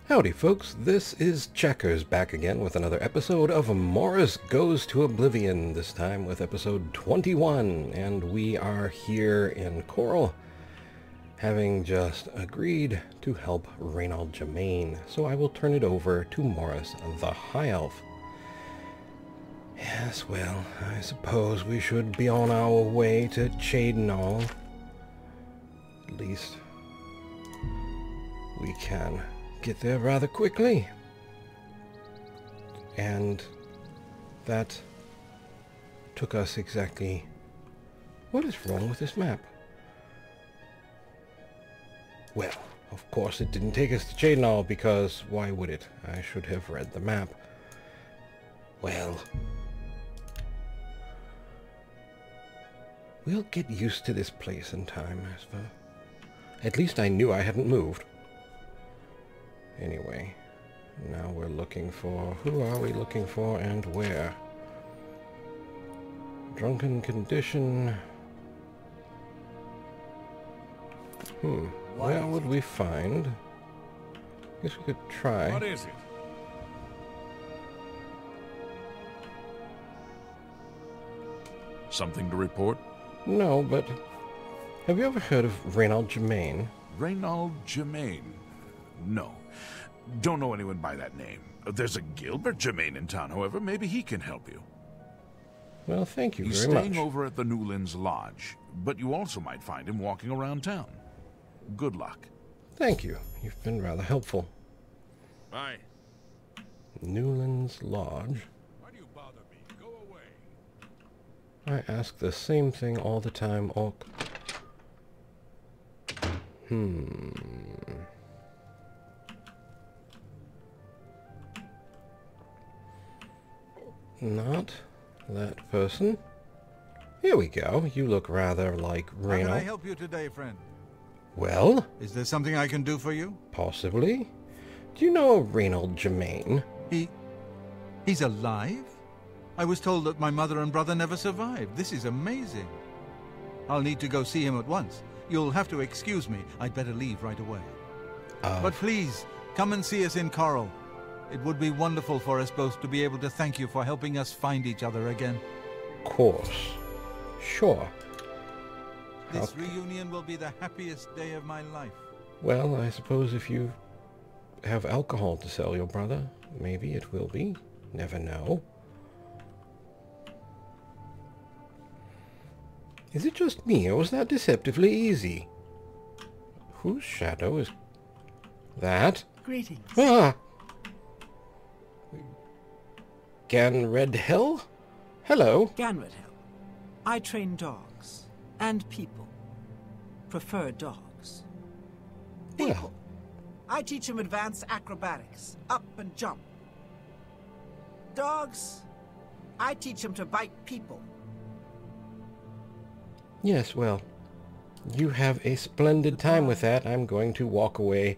Howdy folks, this is Checkers back again with another episode of Morous Goes to Oblivion, this time with episode 21, and we are here in Coral, having just agreed to help Raynald Germain, so I will turn it over to Morous the High Elf. Yes, well, I suppose we should be on our way to Raynald. At least we can get there rather quickly. And that took us exactly... What is wrong with this map? Well, of course it didn't take us to Raynald, because why would it? I should have read the map. Well, we'll get used to this place in time, I suppose. At least I knew I hadn't moved. Anyway, now we're looking for... Who are we looking for and where? Drunken condition. Where would we find? Guess we could try. What is it? Something to report? No, but... Have you ever heard of Raynald Germain? Raynald Germain? No. Don't know anyone by that name. There's a Gilbert Germain in town, however. Maybe he can help you. Well, thank you He's very much. staying over at the Newlands Lodge, but you also might find him walking around town. Good luck. Thank you. You've been rather helpful. Bye. Newlands Lodge. Why do you bother me? Go away. I ask the same thing all the time, Orc. Not that person. Here we go. You look rather like How can I Raynald. help you today, friend? Well, Is there something I can do for you? possibly. Do you know a Raynald Germain? He's alive? I was told that my mother and brother never survived. This is amazing. I'll need to go see him at once. You'll have to excuse me. I'd better leave right away. But please, come and see us in Coral. It would be wonderful for us both to be able to thank you for helping us find each other again. Course. Sure. This reunion will be the happiest day of my life. Well, I suppose if you have alcohol to sell your brother, maybe it will be. Never know. Is it just me, or was that deceptively easy? Whose shadow is that? Greetings. Ah! Ganred Hill? Hello. Ganred Hill. I train dogs. And people. Prefer dogs. People. Well, I teach them advanced acrobatics. Up and jump. Dogs. I teach them to bite people. yes, well, you have a splendid time with that. I'm going to walk away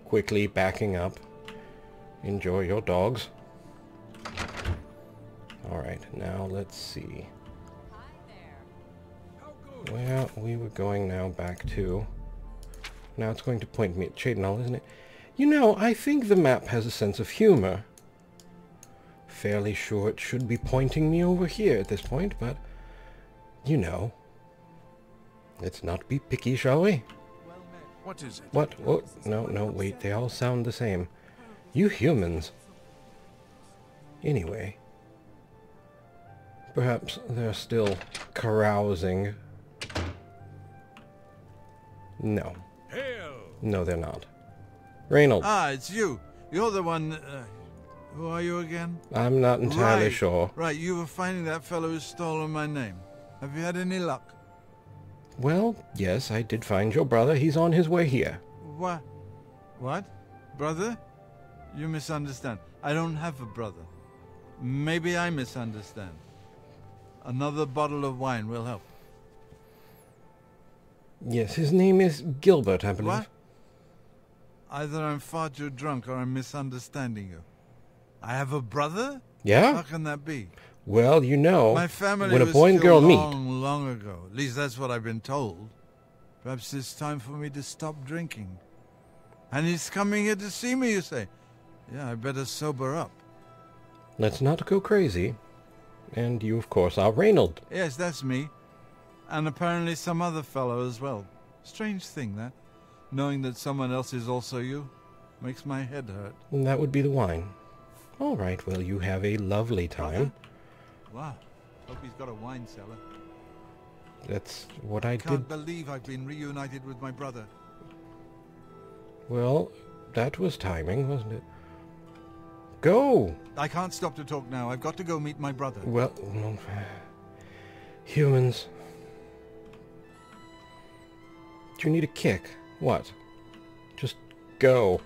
quickly, backing up. Enjoy your dogs. Alright, now let's see. Well, we were going now back to... Now it's going to point me at Raynald, isn't it? You know, I think the map has a sense of humor. Fairly sure it should be pointing me over here at this point, but... You know. Let's not be picky, shall we? What is it? What? Oh, no, wait. They all sound the same. You humans. Anyway. Perhaps they're still carousing. No. Hail! No, they're not. Raynald. Ah, it's you. You're the one... who are you again? I'm not entirely Right. sure. Right, you were finding that fellow who's stolen my name. Have you had any luck? Well, yes, I did find your brother. He's on his way here. What? What? Brother? You misunderstand. I don't have a brother. Maybe I misunderstand. Another bottle of wine will help. Yes, his name is Gilbert, I believe. What? Either I'm far too drunk or I'm misunderstanding you. I have a brother? How Yeah? can that be? Well, you know, My family when a was boy and girl killed meet... long ago. At least that's what I've been told. Perhaps it's time for me to stop drinking. And he's coming here to see me, you say? Yeah, I better sober up. Let's not go crazy. And you, of course, are Raynald. Yes, that's me. And apparently some other fellow as well. Strange thing, that. Knowing that someone else is also you makes my head hurt. And that would be the wine. All right, well, you have a lovely time. Wow. Hope he's got a wine cellar. That's what I Can't did. believe I've been reunited with my brother. Well, that was timing, wasn't it? Go! I can't stop to talk now. I've got to go meet my brother. Well, humans. Do you need a kick? What? Just go.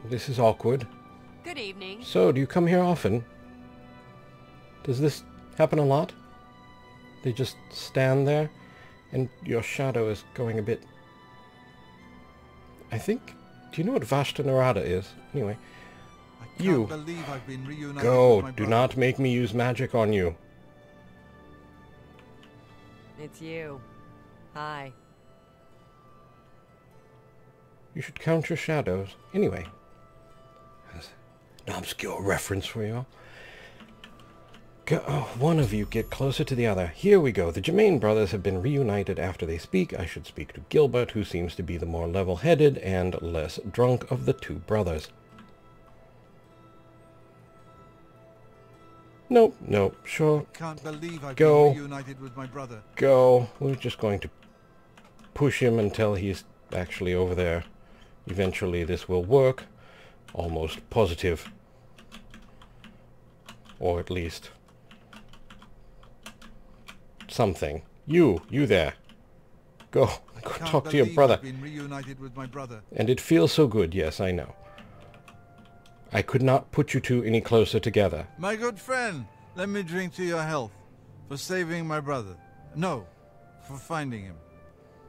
This is awkward. Good evening. So, do you come here often? Does this happen a lot? They just stand there, and your shadow is going a bit... I think... Do you know what Vashta Narada is? Anyway, I can't believe I've been reunited go. with my Do brother. not make me use magic on you. It's you. Hi. You should count your shadows. Anyway, that's an obscure reference for you all. Go, one of you get closer to the other. Here we go. The Germain brothers have been reunited after they speak. I should speak to Gilbert, who seems to be the more level-headed and less drunk of the two brothers. Nope, sure. Can't believe I've Go. been reunited with my brother. Go. We're just going to push him until he's actually over there. Eventually this will work. Almost positive. Or at least something. You there. Go Can't talk to your believe brother. I've been reunited with my brother. And it feels so good, yes, I know. I could not put you two any closer together. My good friend, let me drink to your health. For saving my brother. No, for finding him.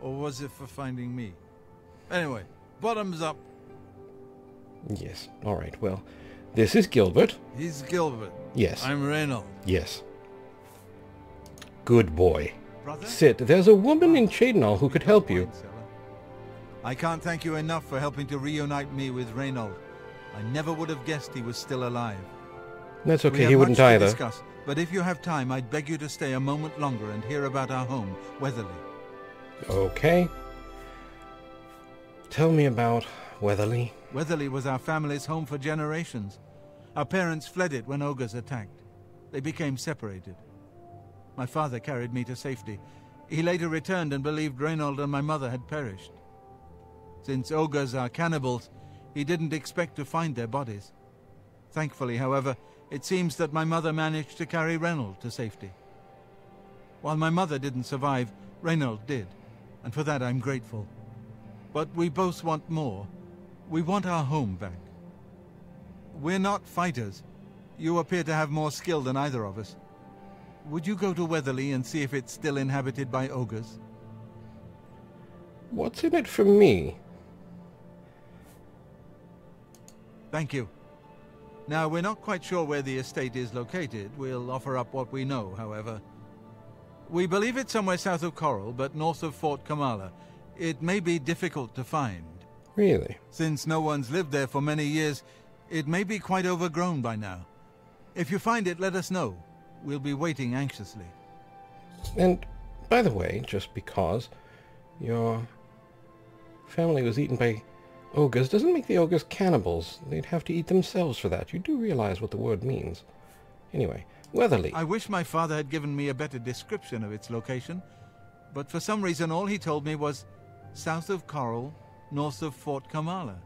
Or was it for finding me? Anyway, bottoms up. Yes, alright, well, this is Gilbert. He's Gilbert. Yes, I'm Raynald. yes. Good boy. Brother? Sit, there's a woman in Cheydinal who could help you. Wine cellar. I can't thank you enough for helping to reunite me with Raynald. I never would have guessed he was still alive. That's We okay, have he wouldn't much to either. discuss, but if you have time, I'd beg you to stay a moment longer and hear about our home, Weatherly. Okay. Tell me about Weatherly. Weatherly was our family's home for generations. Our parents fled it when ogres attacked. They became separated. My father carried me to safety. He later returned and believed Raynald and my mother had perished. Since ogres are cannibals, he didn't expect to find their bodies. Thankfully, however, it seems that my mother managed to carry Raynald to safety. While my mother didn't survive, Raynald did, and for that I'm grateful. But we both want more. We want our home back. We're not fighters. You appear to have more skill than either of us. Would you go to Weatherly and see if it's still inhabited by ogres? What's in it for me? Thank you. Now, we're not quite sure where the estate is located. We'll offer up what we know, however. We believe it's somewhere south of Coral, but north of Fort Kamala. It may be difficult to find. Really? Since no one's lived there for many years, it may be quite overgrown by now. If you find it, let us know. We'll be waiting anxiously. And, by the way, just because your family was eaten by ogres doesn't make the ogres cannibals. They'd have to eat themselves for that. You do realize what the word means. Anyway, Weatherly. I wish my father had given me a better description of its location, but for some reason all he told me was south of Coral, north of Fort Kamala.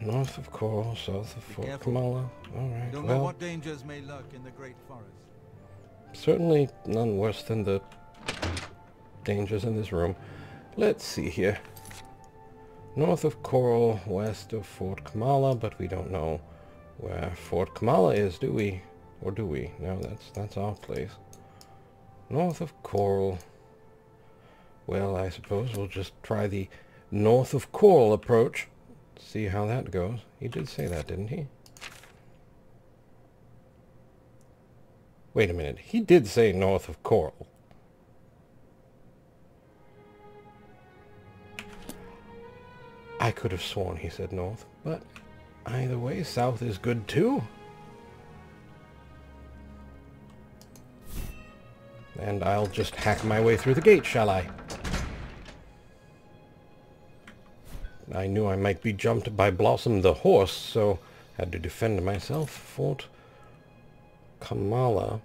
North of Coral, south of Fort careful. Kamala. Alright, Don't know well, what dangers may lurk in the great forest. certainly none worse than the dangers in this room. Let's see here. North of Coral, west of Fort Kamala, but we don't know where Fort Kamala is, do we? Or do we? No, that's our place. North of Coral. Well, I suppose we'll just try the north of Coral approach. See how that goes. He did say that, didn't he? Wait a minute. He did say north of Coral. I could have sworn he said north, but either way, south is good too. And I'll just hack my way through the gate, shall I? I knew I might be jumped by Blossom the horse, so had to defend myself. Fort Kamala.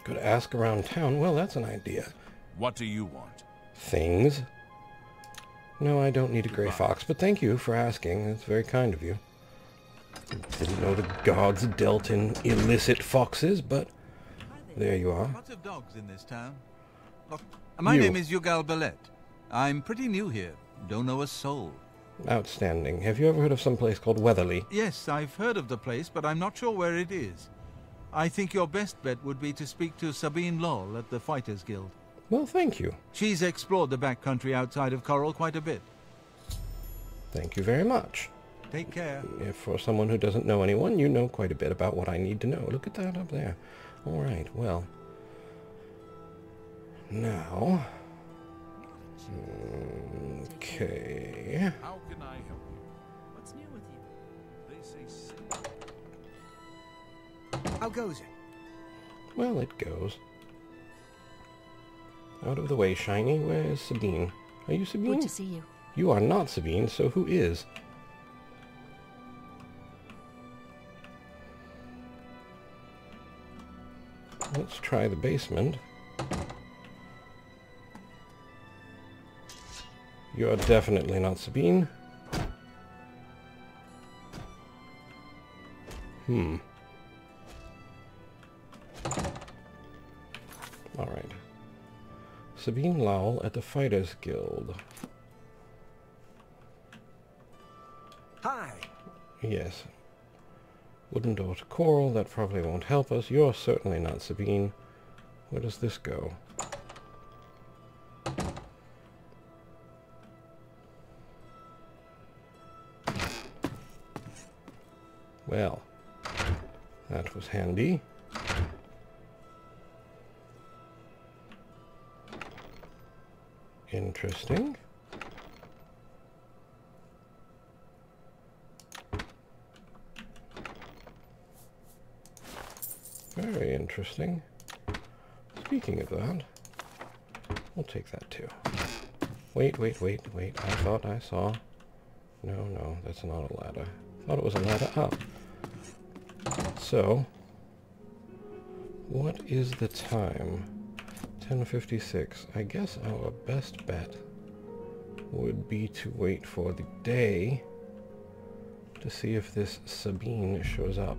Could ask around town. Well, that's an idea. What do you want? Things. No, I don't need a gray fox, but thank you for asking. That's very kind of you. Didn't know the gods dealt in illicit foxes, but there you are. Lots of dogs in this town. Look, my name is Yugal Ballet. I'm pretty new here. Don't know a soul. Outstanding. Have you ever heard of some place called Weatherly? Yes, I've heard of the place, but I'm not sure where it is. I think your best bet would be to speak to Sabine Lowell at the Fighters Guild. Well, thank you. She's explored the backcountry outside of Coral quite a bit. Thank you very much. Take care. If for someone who doesn't know anyone, you know quite a bit about what I need to know. Look at that up there. All right, well. Now. Okay. How can I help you? What's new with you? They say How goes it? Well, it goes. Out of the way, Shiny. Where is Sabine? Are you Sabine? Good to see you. You are not Sabine, so who is? Let's try the basement. You're definitely not Sabine. Alright. Sabine Lowell at the Fighters Guild. Hi. Yes. Wooden door to Coral, that probably won't help us. You're certainly not Sabine. Where does this go? Well, that was handy. Interesting. Very interesting. Speaking of that, we'll take that too. Wait. I thought I saw... No, that's not a ladder. Thought it was a ladder up. So, what is the time? 10:56. I guess our best bet would be to wait for the day to see if this Sabine shows up.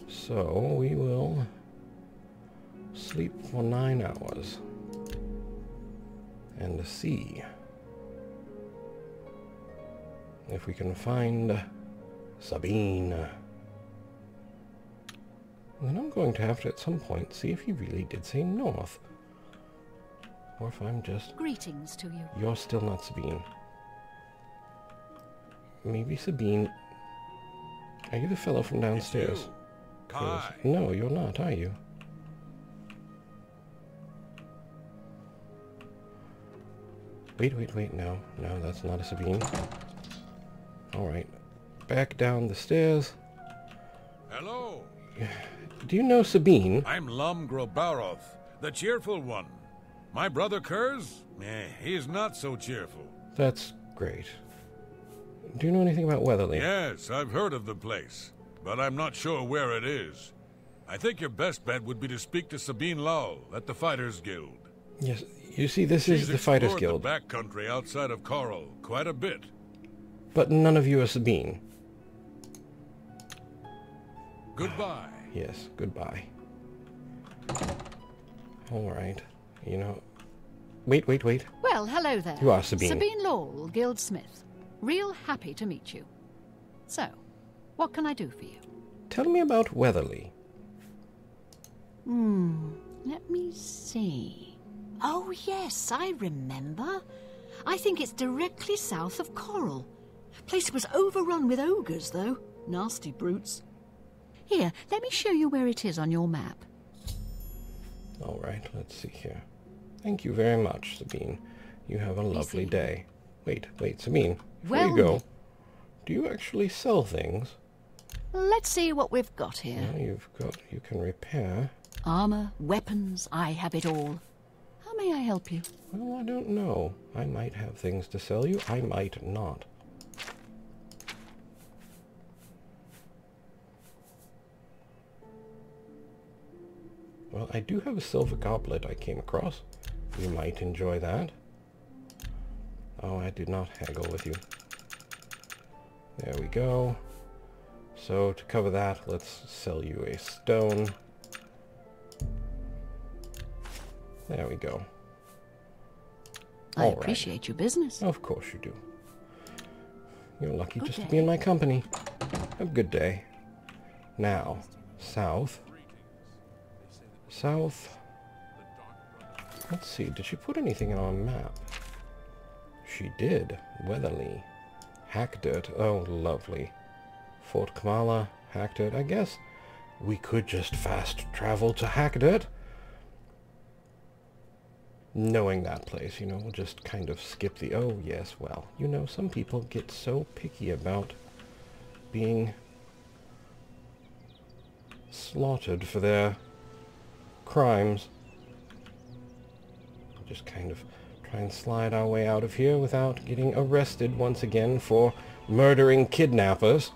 So, we will sleep for 9 hours and see if we can find Sabine. Then I'm going to have to, at some point, see if he really did say north. Or if I'm just... Greetings to you. You're still not Sabine. Maybe Sabine... Are you the fellow from downstairs? Hi. No, you're not, are you? Wait, no, that's not a Sabine. Alright, back down the stairs. Hello. Do you know Sabine? I'm Lum Grobaroth, the cheerful one. My brother Kurz? He's not so cheerful. That's great. Do you know anything about Weatherly? Yes, I've heard of the place, but I'm not sure where it is. I think your best bet would be to speak to Sabine Lowell at the Fighters Guild. Yes, you see, this is the Fighters Guild. She's explored the backcountry outside of Coral quite a bit. But none of you are Sabine. Goodbye. Yes, goodbye. Alright, you know... Wait. Well, hello there. You are Sabine. Sabine Lowell, Guildsmith. Real happy to meet you. So, what can I do for you? Tell me about Weatherly. Let me see. Oh, yes, I remember. I think it's directly south of Coral. Place was overrun with ogres, though. Nasty brutes. Here, let me show you where it is on your map. All right, let's see here. Thank you very much, Sabine. You have a lovely day. Wait, Sabine. Before you go, do you actually sell things? Let's see what we've got here. Well, you can repair. Armor, weapons, I have it all. How may I help you? Well, I don't know. I might have things to sell you. I might not. Well, I do have a silver goblet I came across. You might enjoy that. Oh, I did not haggle with you. There we go. So, to cover that, let's sell you a stone. There we go. I appreciate your business. Of course you do. You're lucky just to be in my company. Have a good day. Now, south. South. Let's see, did she put anything on our map? She did. Weatherly. Hackdirt. Oh, lovely. Fort Kamala. Hackdirt. I guess we could just fast travel to Hackdirt. Knowing that place, you know, we'll just kind of skip the... Oh, yes, well, you know, some people get so picky about being slaughtered for their crimes. We'll just kind of try and slide our way out of here without getting arrested once again for murdering kidnappers.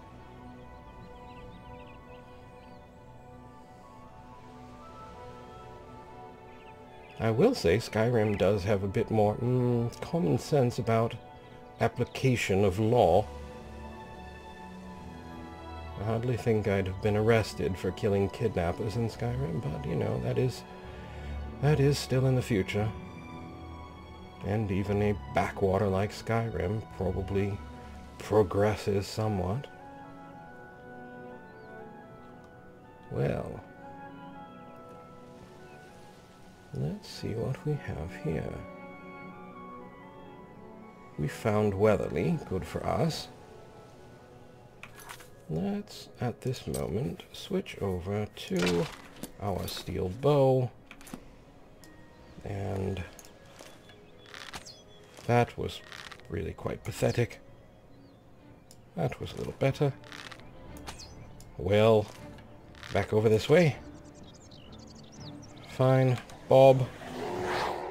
I will say Skyrim does have a bit more common sense about application of law. I hardly think I'd have been arrested for killing kidnappers in Skyrim, but, you know, that is still in the future. And even a backwater like Skyrim probably progresses somewhat. Well, let's see what we have here. We found Weatherly, good for us. Let's, at this moment, switch over to our steel bow. And that was really quite pathetic. That was a little better. Well, back over this way. Fine. Bob,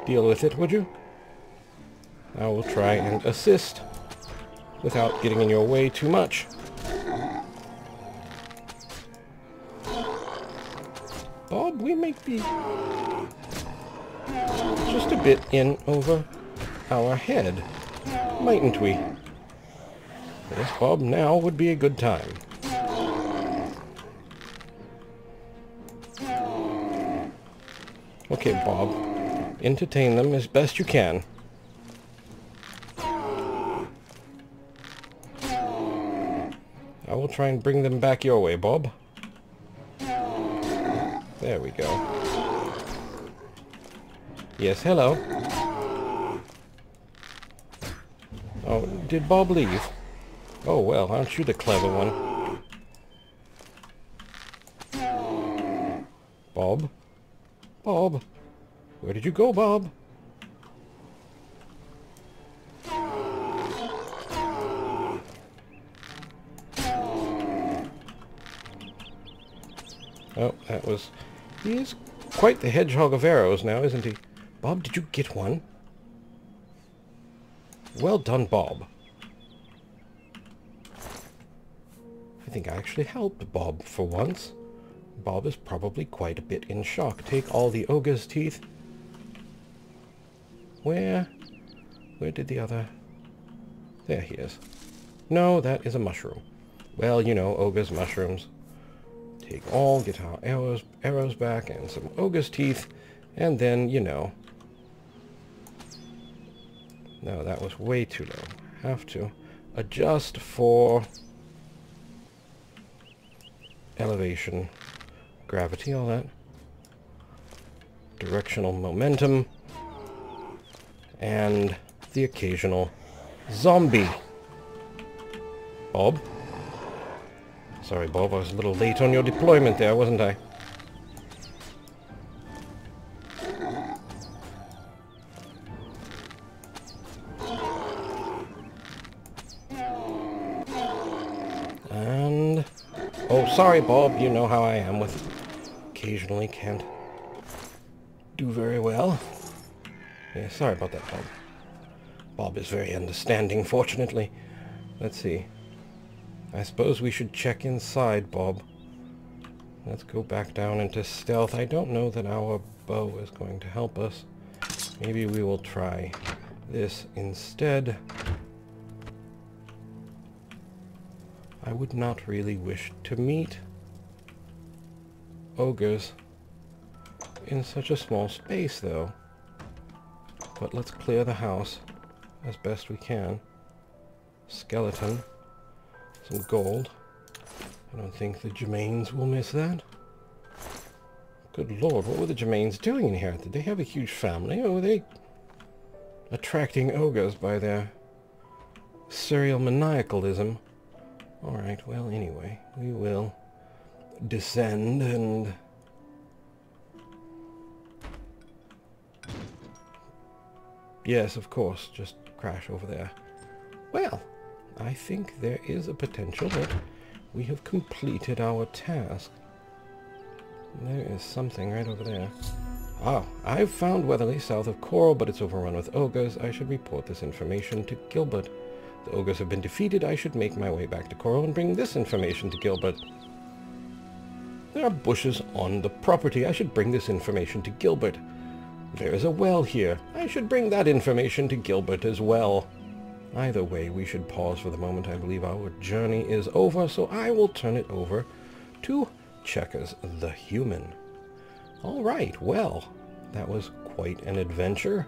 deal with it, would you? I will try and assist without getting in your way too much. Bob, we might be just a bit in over our head, mightn't we? Yes, Bob, now would be a good time. Okay, Bob. Entertain them as best you can. I will try and bring them back your way, Bob. There we go. Yes, hello. Oh, did Bob leave? Oh, well, aren't you the clever one? Bob? Bob? Where did you go, Bob? Oh, that was... He is quite the hedgehog of arrows now, isn't he? Bob, did you get one? Well done, Bob. I think I actually helped Bob for once. Bob is probably quite a bit in shock. Take all the ogre's teeth. Where did the other... There he is. No, that is a mushroom. Well, you know, ogre's mushrooms. Take all, get our arrows back, and some ogre's teeth, and then, you know... No, that was way too low. Have to adjust for... elevation, gravity, all that. Directional momentum. And the occasional zombie. Bob? Sorry, Bob, I was a little late on your deployment there, wasn't I? And... oh, sorry, Bob. You know how I am with... occasionally can't do very well. Yeah, sorry about that, Bob. Bob is very understanding, fortunately. Let's see. I suppose we should check inside, Bob. Let's go back down into stealth. I don't know that our bow is going to help us. Maybe we will try this instead. I would not really wish to meet ogres in such a small space, though. But let's clear the house as best we can. Skeleton. Some gold. I don't think the Germains will miss that. Good lord, what were the Germains doing in here? Did they have a huge family, or were they attracting ogres by their serial maniacalism? Alright, well, anyway, we will descend and... yes, of course, just crash over there. Well, I think there is a potential that we have completed our task. There is something right over there. Ah, I've found Weatherly south of Coral, but it's overrun with ogres. I should report this information to Gilbert. The ogres have been defeated. I should make my way back to Coral and bring this information to Gilbert. There are bushes on the property. I should bring this information to Gilbert. There is a well here. I should bring that information to Gilbert as well. Either way, we should pause for the moment. I believe our journey is over, so I will turn it over to Checkers the Human. All right, well, that was quite an adventure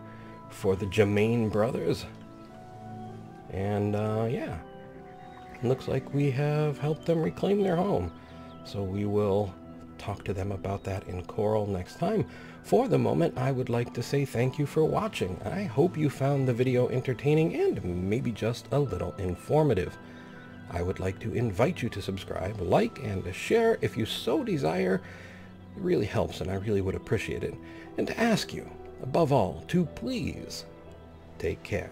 for the Germain brothers. And, yeah, looks like we have helped them reclaim their home. So we will talk to them about that in Coral next time. For the moment, I would like to say thank you for watching. I hope you found the video entertaining and maybe just a little informative. I would like to invite you to subscribe, like, and share if you so desire. It really helps, and I really would appreciate it. And to ask you, above all, to please take care.